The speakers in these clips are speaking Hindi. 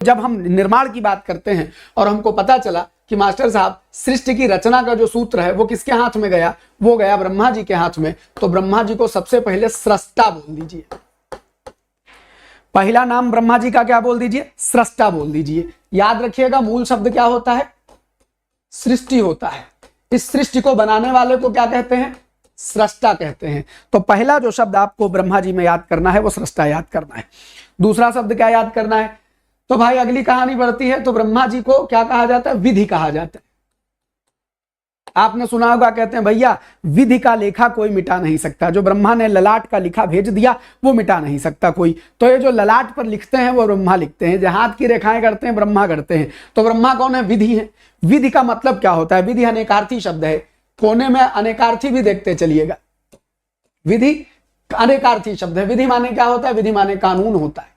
जब हम निर्माण की बात करते हैं और हमको पता चला कि मास्टर साहब सृष्टि की रचना का जो सूत्र है वो किसके हाथ में गया, वो गया ब्रह्मा जी के हाथ में, तो ब्रह्मा जी को सबसे पहले सृष्टा बोल दीजिए। पहला नाम ब्रह्मा जी का क्या बोल दीजिए, सृष्टा बोल दीजिए। याद रखिएगा मूल शब्द क्या होता है, सृष्टि होता है। इस सृष्टि को बनाने वाले को क्या कहते हैं, सृष्टा कहते हैं। तो पहला जो शब्द आपको ब्रह्मा जी में याद करना है वो सृष्टा याद करना है। दूसरा शब्द क्या याद करना है, तो भाई अगली कहानी बढ़ती है तो ब्रह्मा जी को क्या कहा जाता है, विधि कहा जाता है। आपने सुना होगा, कहते हैं भैया विधि का लेखा कोई मिटा नहीं सकता, जो ब्रह्मा ने ललाट का लिखा भेज दिया वो मिटा नहीं सकता कोई। तो ये जो ललाट पर लिखते हैं वो ब्रह्मा लिखते हैं, जो हाथ की रेखाएं करते हैं ब्रह्मा करते हैं। तो ब्रह्मा कौन है, विधि है। विधि का मतलब क्या होता है, विधि अनेकार्थी शब्द है, कोने में अनेकार्थी भी देखते चलिएगा। विधि अनेकार्थी शब्द है। विधि माने क्या होता है, विधि माने कानून होता है।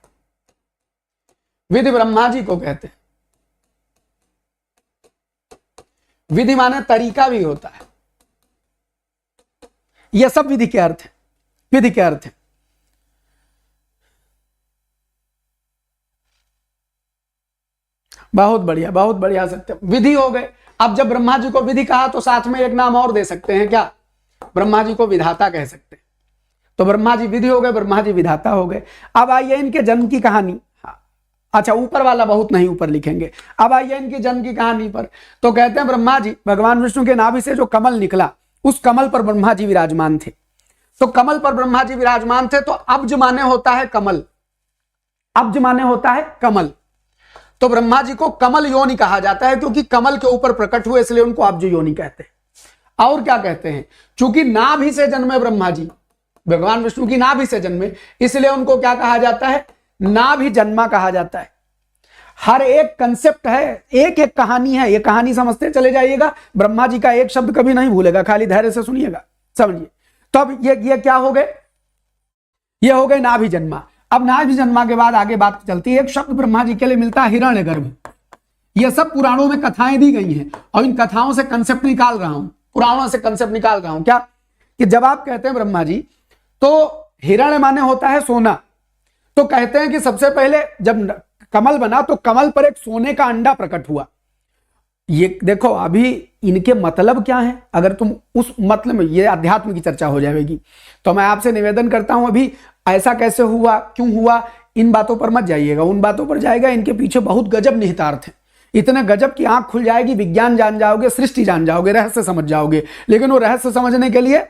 विधि ब्रह्मा जी को कहते हैं। विधि माने तरीका भी होता है। यह सब विधि के अर्थ है, विधि के अर्थ है। बहुत बढ़िया, बहुत बढ़िया सत्य, विधि हो गए। अब जब ब्रह्मा जी को विधि कहा तो साथ में एक नाम और दे सकते हैं, क्या, ब्रह्मा जी को विधाता कह सकते हैं। तो ब्रह्मा जी विधि हो गए, ब्रह्मा जी विधाता हो गए। अब आइए इनके जन्म की कहानी। अच्छा, ऊपर वाला बहुत नहीं ऊपर लिखेंगे। अब आइए इनकी जन्म की कहानी पर। तो कहते हैं ब्रह्मा जी, भगवान विष्णु के नाभि से जो कमल निकला उस कमल पर ब्रह्मा जी विराजमान थे। तो कमल पर ब्रह्मा जी विराजमान थे। तो अब्ज माने होता है कमल, अब्ज माने होता है कमल। तो ब्रह्मा जी को कमल योनि कहा जाता है, क्योंकि कमल के ऊपर प्रकट हुए इसलिए उनको अब्ज योनि कहते हैं। और क्या कहते हैं, चूंकि नाभि से जन्मे ब्रह्मा जी, भगवान विष्णु की नाभि से जन्मे, इसलिए उनको क्या कहा जाता है, नाभि जन्मा कहा जाता है। हर एक कंसेप्ट है, एक एक कहानी है, ये कहानी समझते चले जाइएगा। ब्रह्मा जी का एक शब्द कभी नहीं भूलेगा, खाली धैर्य से सुनिएगा, समझिए। तो अब ये क्या हो गए, ये हो गए नाभि जन्मा। अब नाभि जन्मा के बाद आगे बात चलती है। एक शब्द ब्रह्मा जी के लिए मिलता है, हिरण्यगर्भ। ये सब पुराणों में कथाएं दी गई हैं और इन कथाओं से कंसेप्ट निकाल रहा हूं, पुराणों से कंसेप्ट निकाल रहा हूं। क्या कि जब आप कहते हैं ब्रह्मा जी, तो हिरण्य माने होता है सोना। तो कहते हैं कि सबसे पहले जब कमल बना तो कमल पर एक सोने का अंडा प्रकट हुआ। ये देखो, अभी इनके मतलब क्या है, अगर तुम उस मतलब में, ये अध्यात्म की चर्चा हो जाएगी। तो मैं आपसे निवेदन करता हूं, अभी ऐसा कैसे हुआ, क्यों हुआ, इन बातों पर मत जाइएगा, उन बातों पर जाएगा। इनके पीछे बहुत गजब निहितार्थ है, इतने गजब की आंख खुल जाएगी, विज्ञान जान जाओगे, सृष्टि जान जाओगे, रहस्य समझ जाओगे। लेकिन वो रहस्य समझने के लिए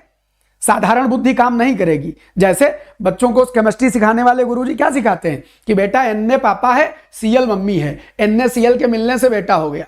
साधारण बुद्धि काम नहीं करेगी। जैसे बच्चों को केमिस्ट्री सिखाने वाले गुरुजी क्या सिखाते हैं कि बेटा Na पापा है, Cl मम्मी है, NaCl के मिलने से बेटा हो गया।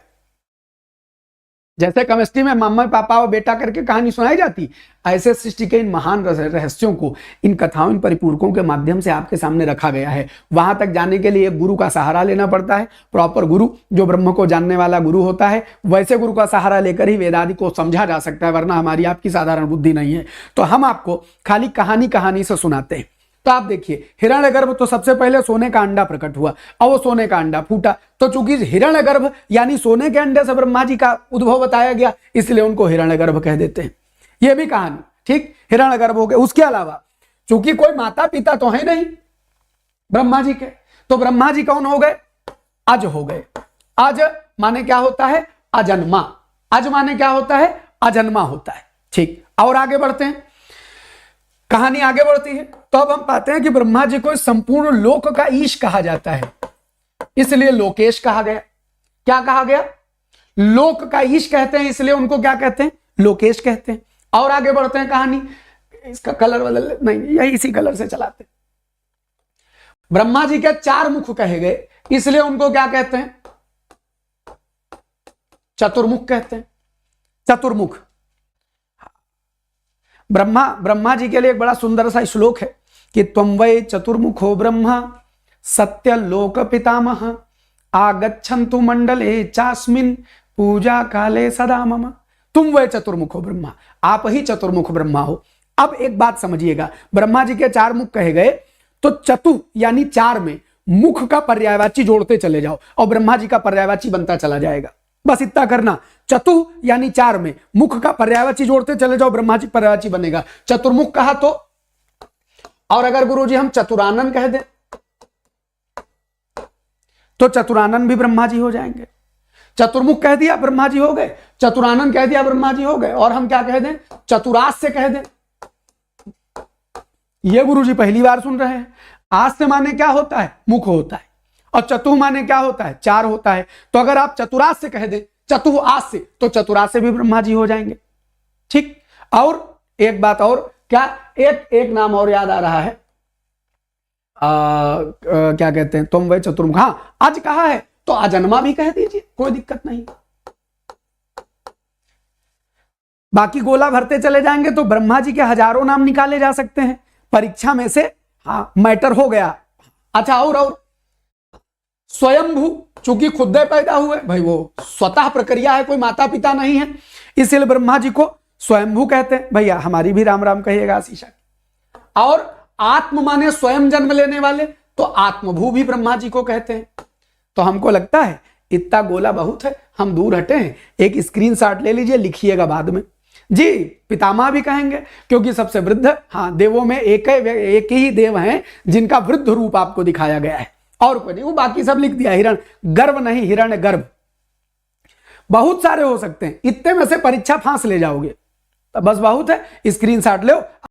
जैसे केमिस्ट्री में मम्मा पापा और बेटा करके कहानी सुनाई जाती, ऐसे सृष्टि के इन महान रहस्यों को इन कथाओं, इन परिपूरकों के माध्यम से आपके सामने रखा गया है। वहां तक जाने के लिए एक गुरु का सहारा लेना पड़ता है, प्रॉपर गुरु, जो ब्रह्म को जानने वाला गुरु होता है। वैसे गुरु का सहारा लेकर ही वेदादि को समझा जा सकता है, वरना हमारी आपकी साधारण बुद्धि नहीं है। तो हम आपको खाली कहानी से सुनाते हैं। तो आप देखिए, हिरण्यगर्भ, तो सबसे पहले सोने का अंडा प्रकट हुआ और वो सोने का अंडा फूटा। तो चूंकि हिरण्यगर्भ यानी सोने के अंडे से ब्रह्मा जी का उद्भव बताया गया, इसलिए उनको हिरण्यगर्भ कह देते हैं। ये भी कहानी ठीक, हिरण्यगर्भ हो गए। उसके अलावा चूंकि कोई माता पिता तो है नहीं ब्रह्मा जी के, तो ब्रह्मा जी कौन हो गए, अज हो गए। अज माने क्या होता है, अजन्मा। अज माने क्या होता है, अजन्मा होता है। ठीक, और आगे बढ़ते हैं, कहानी आगे बढ़ती है। तो अब हम पाते हैं कि ब्रह्मा जी को संपूर्ण लोक का ईश कहा जाता है, इसलिए लोकेश कहा गया। क्या कहा गया, लोक का ईश कहते हैं, इसलिए उनको क्या कहते हैं, लोकेश कहते हैं। और आगे बढ़ते हैं, कहानी, इसका कलर बदल, नहीं यही इसी कलर से चलाते हैं। ब्रह्मा जी के 4 मुख कहे गए, इसलिए उनको क्या कहते हैं, चतुर्मुख कहते हैं। चतुर्मुख। ब्रह्मा जी के लिए एक बड़ा सुंदर सा श्लोक है कि त्वं वै चतुर्मुखो ब्रह्मा सत्य लोक पितामह आगच्छन्तु मंडले चास्मिन पूजा काले सदा मम। तुम वै चतुर्मुखो ब्रह्मा, आप ही चतुर्मुख ब्रह्मा हो। अब एक बात समझिएगा, ब्रह्मा जी के 4 मुख कहे गए, तो चतु यानी 4 में मुख का पर्यायवाची जोड़ते चले जाओ और ब्रह्मा जी का पर्यायवाची बनता चला जाएगा। बस इतना करना, चतु यानी 4 में मुख का पर्यायवाची जोड़ते चले जाओ, ब्रह्मा जी पर्यायवाची बनेगा। चतुर्मुख कहा तो, और अगर गुरुजी हम चतुरानन कह दें तो चतुरानन भी ब्रह्मा जी हो जाएंगे। चतुर्मुख कह दिया ब्रह्मा जी हो गए, चतुरानन कह दिया ब्रह्मा जी हो गए, और हम क्या कह दें, चतुरास्य कह दें। ये गुरुजी पहली बार सुन रहे हैं। आस्य माने क्या होता है, मुख होता है, और चतुः माने क्या होता है, चार होता है। तो अगर आप चतुरास्य कह दें, चतुरास्य, तो चतुरास्य भी ब्रह्मा जी हो जाएंगे। ठीक। और एक बात और, क्या एक नाम और याद आ रहा है, क्या कहते हैं, तुम वह चतुर्मुख। हाँ, अज कहा है तो अजन्मा भी कह दीजिए, कोई दिक्कत नहीं। बाकी गोला भरते चले जाएंगे तो ब्रह्मा जी के हजारों नाम निकाले जा सकते हैं परीक्षा में से। हाँ, मैटर हो गया। अच्छा, और स्वयंभू, चूंकि खुद पैदा हुए, भाई वो स्वतः प्रक्रिया है, कोई माता पिता नहीं है, इसलिए ब्रह्मा जी को स्वयंभू कहते हैं। भैया हमारी भी राम राम कहिएगा आशीषा। और आत्म माने स्वयं जन्म लेने वाले, तो आत्मभू भी ब्रह्मा जी को कहते हैं। तो हमको लगता है इतना गोला बहुत है, हम दूर हटे हैं। एक स्क्रीनशॉट ले लीजिए, लिखिएगा बाद में जी। पितामह भी कहेंगे, क्योंकि सबसे वृद्ध, हाँ, देवों में एक ही देव हैं जिनका वृद्ध रूप आपको दिखाया गया है, और कोई नहीं। वो बाकी सब लिख दिया, हिरण गर्भ नहीं, हिरण्य गर्भ। बहुत सारे हो सकते हैं, इतने में से परीक्षा फांस ले जाओगे, तो बस बहुत है। स्क्रीनशॉट लो